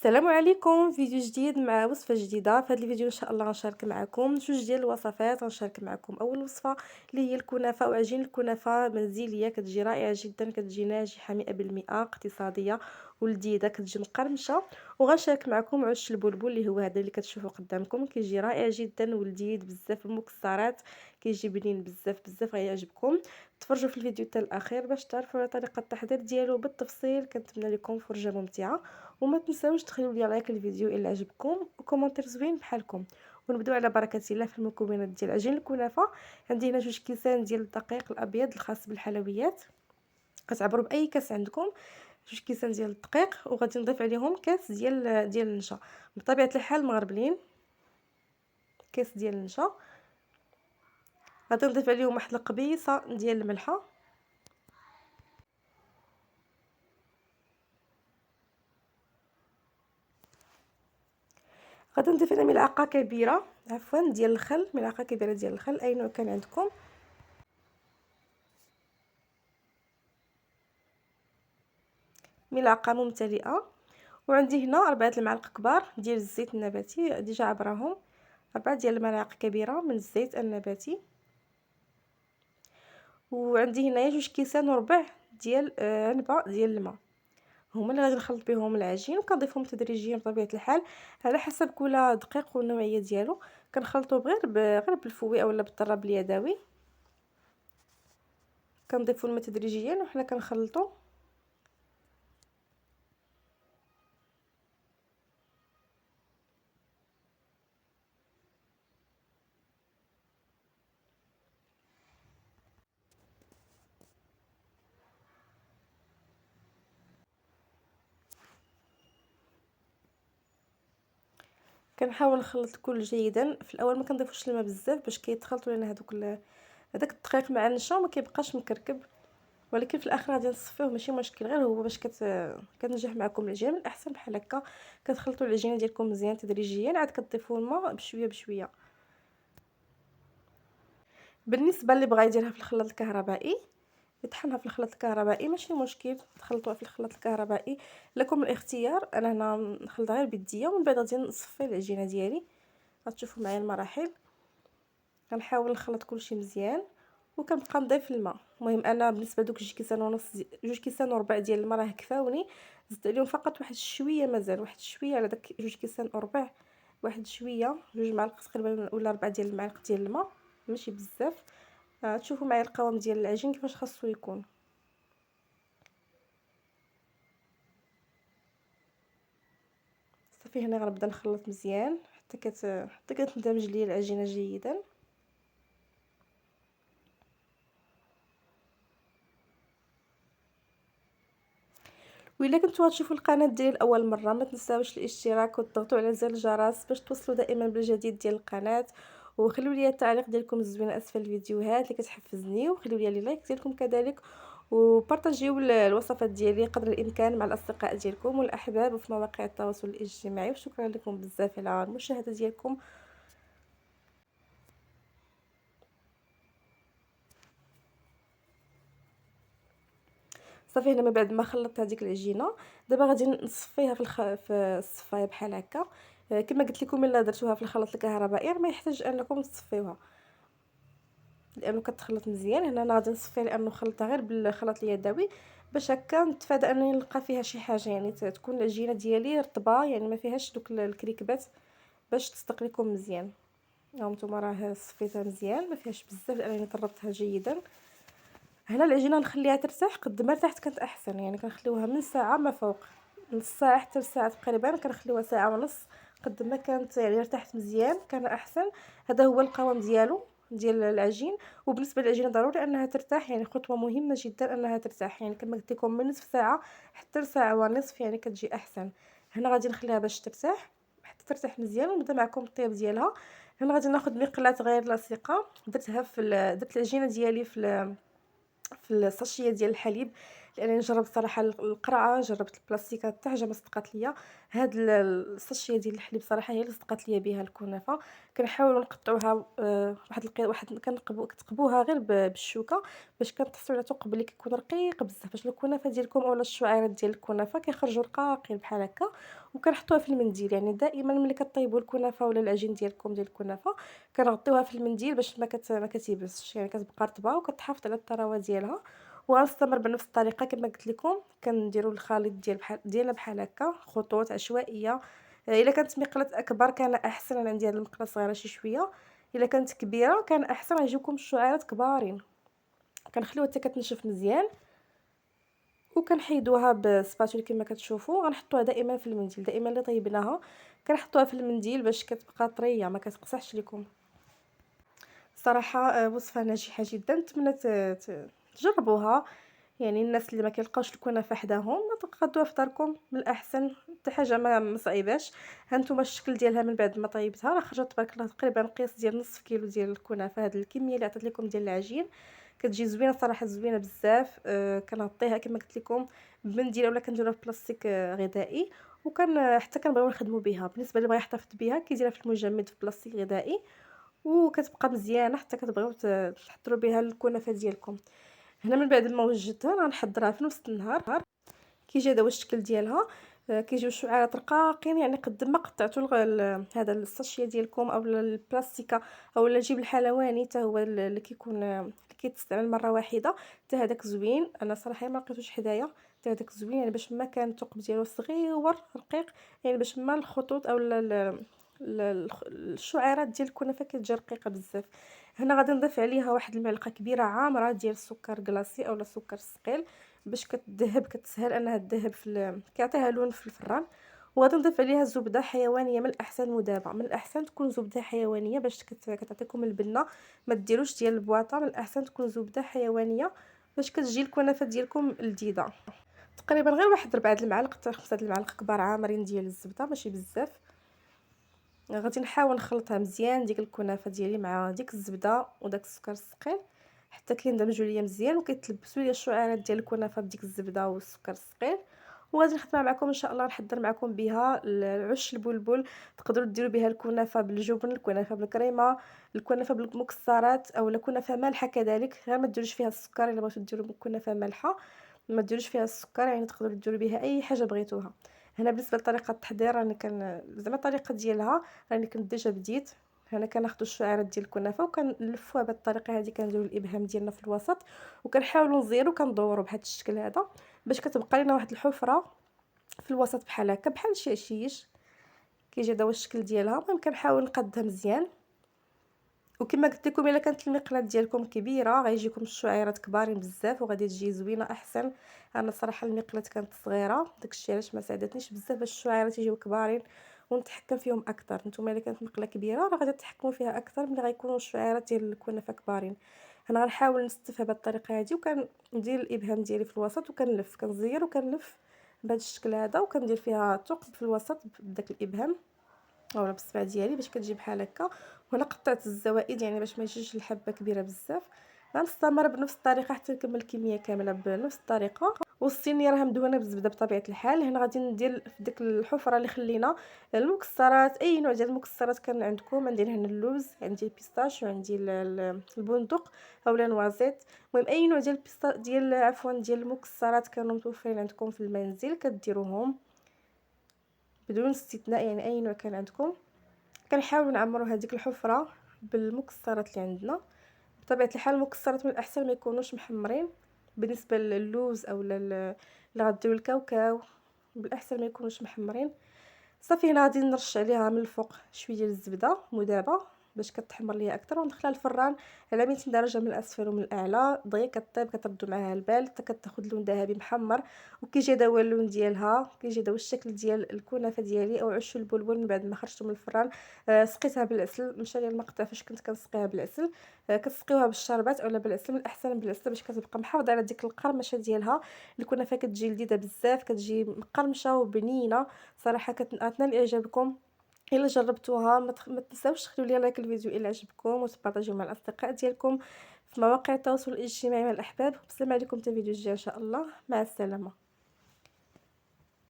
السلام عليكم، فيديو جديد مع وصفة جديدة. في هذا الفيديو ان شاء الله غنشارك معكم جوج ديال الوصفات. غنشارك معكم اول وصفة اللي هي الكنافة وعجين الكنافة منزلية، كتجي رائعة جدا، كتجي ناجحة 100%، اقتصادية ولذيذة، كتجي مقرمشة. وغنشارك معكم عش البلبل اللي هو هذا اللي كتشوفوا قدامكم، كيجي رائع جدا ولذيذ بزاف، المكسرات كيجي بنين بزاف بزاف، غيعجبكم. تفرجوا في الفيديو حتى الاخير باش تعرفوا على طريقة التحضير ديالو بالتفصيل. كنتمنى لكم فرجة ممتعة، وما تنساوش تخليو لي لايك الفيديو الا عجبكم وكومونتير زوين بحالكم. ونبداو على بركه الله في المكونات ديال عجين الكنافه. عندي هنا 2 كيسان ديال الدقيق الابيض الخاص بالحلويات، كتعبروا باي كاس عندكم. 2 كيسان ديال الدقيق، وغادي نضيف عليهم كاس ديال النشا، بطبيعه الحال مغربلين. كاس ديال النشا، غادي نضيف عليهم واحد القبيصه ديال الملحه، غادي نضيف هنا ملعقه كبيره ديال الخل، ملعقه كبيره ديال الخل اي نوع كان عندكم. ملعقه ممتلئه. وعندي هنا 4 المعالق كبار ديال الزيت النباتي، ديجا عبرهم 4 ديال المعالق كبيره من الزيت النباتي. وعندي هنايا 2 كيسان وربع ديال عنبه ديال الماء، هما اللي غادي نخلط بهم العجين، وكنضيفهم تدريجيا بطبيعه الحال على حسب كل دقيق والنوعيه ديالو. كنخلطو غير بالفوي اولا بالطراب اليدوي، كنضيفو الماء تدريجيا وحنا كنخلطو. كنحاول نخلط الكل جيدا. في الاول ما كنضيفوش الماء بزاف باش كيتخلطوا لنا هذاك الدقيق مع النشا ما كيبقاش مكركب، ولكن في الاخر غادي نصفيوه ماشي مشكل، غير هو باش كتنجح معكم العجينه. من الاحسن بحال هكا كتخلطوا العجينه ديالكم مزيان تدريجيا، عاد كتضيفوا الماء بشويه بشويه. بالنسبه اللي بغا يديرها في الخلاط الكهربائي، يطحنها في الخلاط الكهربائي ماشي مشكل، تخلطوها في الخلاط الكهربائي، لكم الاختيار. انا هنا نخلطها غير بيديا، ومن بعد غادي نصفي العجينه ديالي. غتشوفوا معايا المراحل. كنحاول نخلط كلشي مزيان وكنبقى نضيف الماء. المهم انا بالنسبه لدوك 2 كيسان ونص 2 كيسان وربع ديال الماء راه كفاوني. زدت عليهم فقط واحد شويه، مازال واحد شويه على داك 2 كيسان وربع، واحد شويه 2 معالق تقريبا ولا 4 ديال المعالق ديال الماء، ماشي بزاف. تشوفوا معايا القوام ديال العجين كيفاش خاصو يكون. صافي هنا غنبدا نخلط مزيان حتى كتندمج ليا العجينه جيدا. وإلا كنتو غتشوفوا القناه ديالي لاول مره، ما تنساوش الاشتراك وتضغطوا على زر الجرس باش توصلوا دائما بالجديد ديال القناه. وخلوا لي التعليق ديالكم الزوين اسفل الفيديوهات اللي كتحفزني، وخلوا لي لايك ديالكم كذلك، وبارطاجيو الوصفات ديالي قدر الامكان مع الاصدقاء ديالكم والاحباب وفي مواقع التواصل الاجتماعي. وشكرا لكم بزاف على المشاهده ديالكم. صافي هنا من بعد ما خلطت هذيك العجينه، دابا غادي نصفيها في الصفايه بحال هكا. كما قلت لكم الا درتوها في الخلاط الكهربائي ما يحتاج انكم تصفيوها، لانه كتخلط مزيان. هنا انا غادي نصفيها لانه خلطتها غير بالخلاط اليدوي، باش هكا نتفادى انني نلقى فيها شي حاجه، يعني تكون العجينه ديالي رطبه، يعني ما فيهاش دوك الكريكبات، باش تصدق لكم مزيان. ها نتوما راه صفيتها مزيان، ما فيهاش بزاف لانني طربتها جيدا. هنا العجينه نخليها ترتاح، قد ما ارتاحت كانت احسن، يعني كنخليوها من ساعه ما فوق، نص ساعه حتى لساعه تقريبا، كنخليوها ساعه ونص. قد ما كانت يعني ارتاحت مزيان كان احسن. هذا هو القوام ديالو ديال العجين. وبالنسبه للعجينه ضروري انها ترتاح، يعني خطوه مهمه جدا انها ترتاح، يعني كما قلت لكم من نصف ساعه حتى لساعه ونصف يعني كتجي احسن. هنا غادي نخليها باش ترتاح حتى ترتاح مزيان، ونبدا معكم الطياب ديالها. هنا غادي ناخذ مقلاة غير لاصقه، درت العجينه ديالي في الساشيه ديال الحليب لانني جربت صراحه القرعه، جربت البلاستيكات حتى حاجه ما صدقات ليا. هاد الساشيه ديال الحليب صراحه هي اللي صدقات ليا بها الكنافه. كنحاولوا نقطعوها واحد كتقبوها غير بالشوكه باش كتحصلوا على ثقب اللي كيكون رقيق بزاف، باش الكنافه ديالكم اولا الشعيرات ديال الكنافه كيخرجوا رقاقين بحال هكا. وكنحطوها في المنديل، يعني دائما ملي كطيبوا الكنافه ولا العجين ديالكم ديال الكنافه كنغطيوها في المنديل باش ما كتيبسش، يعني كتبقى رطبه وكتحافظ على الطراوه ديالها. وغنستمر بنفس الطريقه كما قلت لكم. كنديروا الخليط ديالنا بحال هكا خطوط عشوائيه. الا كانت مقله اكبر كان احسن، انا عندي هاد المقله صغيره شي شويه. الا كانت كبيره كان احسن غيجيوكم الشعيرات كبارين. كنخليوها حتى كتنشف مزيان وكنحيدوها بسباتول كما كتشوفوا. غنحطوها دائما في المنديل، دائما اللي طيبناها كنحطوها في المنديل باش كتبقى طريه ما كتقصحش لكم. صراحه وصفه ناجحه جدا، نتمنى تجربوها. يعني الناس اللي ما كيلقاوش الكنافه حداهم تقادوها في داركم من الاحسن، حتى حاجه ما صعيباش. ها نتوما الشكل ديالها من بعد ما طيبتها راه خرجت تبارك الله تقريبا قياس ديال نصف كيلو ديال الكنافه. هاد الكميه اللي عطيت لكم ديال العجين كتجي زوينه صراحه، زوينه بزاف. كنغطيها كما قلت لكم بمنديل اولا كنديروها في بلاستيك غذائي. حتى كنبغيو نخدموا بها. بالنسبه اللي بغى يحتفظ بها كيديرها في المجمد في بلاستيك غذائي وكتبقى مزيانه حتى كتبغيو تحضروا بها الكنافه ديالكم. هنا من بعد ما وجدتها غنحضرها في نص النهار. كيجي هذا هو الشكل ديالها. كيجيو شعيرات رقاقين، يعني قد ما قطعتوا هذا الساشيه ديالكم او البلاستيكه او الجيب الحلواني حتى هو اللي كيكون اللي كيتستعمل مره واحده. حتى هذاك زوين، انا صراحه ما لقيتوش حدايا. حتى هذاك زوين، يعني باش ما كان الثقب ديالو صغيور رقيق، يعني باش ما الخطوط او الشعيرات ديال الكنافه كتجي رقيقه بزاف. هنا غادي نضيف عليها واحد المعلقه كبيره عامره ديال السكر كلاصي اولا السكر الثقيل باش كتذهب، كتسهل انها تذهب كيعطيها لون في الفران. وغادي نضيف عليها زبده حيوانيه، من الاحسن مذابه، من الاحسن تكون زبده حيوانيه باش كتعطيكم البنه. ما ديروش ديال البواطه، من الاحسن تكون زبده حيوانيه باش كتجي الكنافه ديالكم لذيذه. تقريبا غير واحد 4 المعالق حتى 5 المعالق كبار عامرين ديال الزبده، ماشي بزاف. غادي نحاول نخلطها مزيان ديك الكنافه ديالي مع ديك الزبده وداك السكر الثقيل حتى كيندمجوا ليا مزيان وكيتلبسوا ليا الشعيرات ديال الكنافه بديك الزبده والسكر الثقيل. وغادي نخدمها معكم ان شاء الله، نحضر معكم بها العش البلبل. تقدروا ديروا بها الكنافه بالجبن، الكنافه بالكريمه، الكنافه بالمكسرات او الكنافه مالحه كذلك. غير ما ديروش فيها السكر، الا بغيتوا ديروا كنافه مالحه ما ديروش فيها السكر، يعني تقدروا ديروا بها اي حاجه بغيتوها. هنا بالنسبه لطريقه التحضير راني زعما الطريقه ديالها راني كنت ديجا بديت. هنا كناخذوا الشعيرات ديال الكنافه وكنلفوها بهذه الطريقه هذه. كنديروا الابهام ديالنا في الوسط وكنحاولوا نزيروا كندوروا بهذا الشكل هذا باش كتبقى لنا واحد الحفره في الوسط بحال هكا بحال الشاشيش. كيجي هذا هو الشكل ديالها. المهم كنحاول نقادها مزيان. وكما قلت لكم الا كانت المقله ديالكم كبيره غيجيكم الشعيرات كبارين بزاف وغادي تجي زوينه احسن. انا صراحه المقله كانت صغيره، داكشي علاش ما ساعدتنيش بزاف باش الشعيرات يجيو كبارين ونتحكم فيهم اكثر. نتوما الا كانت مقله كبيره راه غادي تحكموا فيها اكثر ملي غيكونوا الشعيرات ديال الكنافه كبارين. انا غنحاول نستفها بهذه الطريقه هذه وكندير الابهام ديالي في الوسط وكنلف، كنزير وكنلف بهذا الشكل هذا وكندير فيها ثقب في الوسط بداك الابهام اولا بالصبع ديالي باش كتجي بحال هكا. وهنا قطعت الزوائد يعني باش ما يجيش الحبه كبيره بزاف. غنستمر بنفس الطريقه حتى نكمل الكميه كامله بنفس الطريقه. والصينيه راه مدهونه بالزبده بطبيعه الحال. هنا غادي ندير في ديك الحفره اللي خلينا المكسرات، اي نوع ديال المكسرات كان عندكم. عندي هنا اللوز، عندي البيستاش، وعندي البندق اولا نوازيت. المهم اي نوع ديال المكسرات كانوا متوفرين عندكم في المنزل كديروهم بدون استثناء، يعني اي نوع كان عندكم. كنحاولوا نعمروا هذيك الحفره بالمكسرات اللي عندنا. بطبيعه الحال المكسرات من الاحسن ما يكونوش محمرين. بالنسبه للوز او اللي غديروا الكاوكاو بالاحسن ما يكونوش محمرين. صافي هنا غادي نرش عليها من الفوق شويه ديال الزبده مذابه باش كتحمر ليا اكثر وندخلها الفران على 200 درجه من الاسفل ومن الاعلى. دغيا كطيب كتردوا معاها البال حتى كتاخذ لون ذهبي محمر وكيجي هذا هو اللون ديالها. كيجي هذا هو الشكل ديال الكنافه ديالي او عش البلبل من بعد ما خرجته من الفران. سقيتها بالعسل، مشى لي المقطع فاش كنت كنسقيها بالعسل. كتسقيوها بالشربات اولا بالعسل، من الاحسن بالعسل باش كتبقى محافظه على ديك القرمشه ديالها. الكنافه كتجي لذيذه بزاف، كتجي مقرمشه وبنينه صراحه. كتنال اعجابكم الا جربتوها. ما تنساوش تخليو لي لايك الفيديو الا عجبكم وتبارطاجيو مع الاصدقاء ديالكم. في مواقع التواصل الاجتماعي مع الأحباب. والسلام عليكم حتى الفيديو الجاي إن شاء الله، مع السلامة.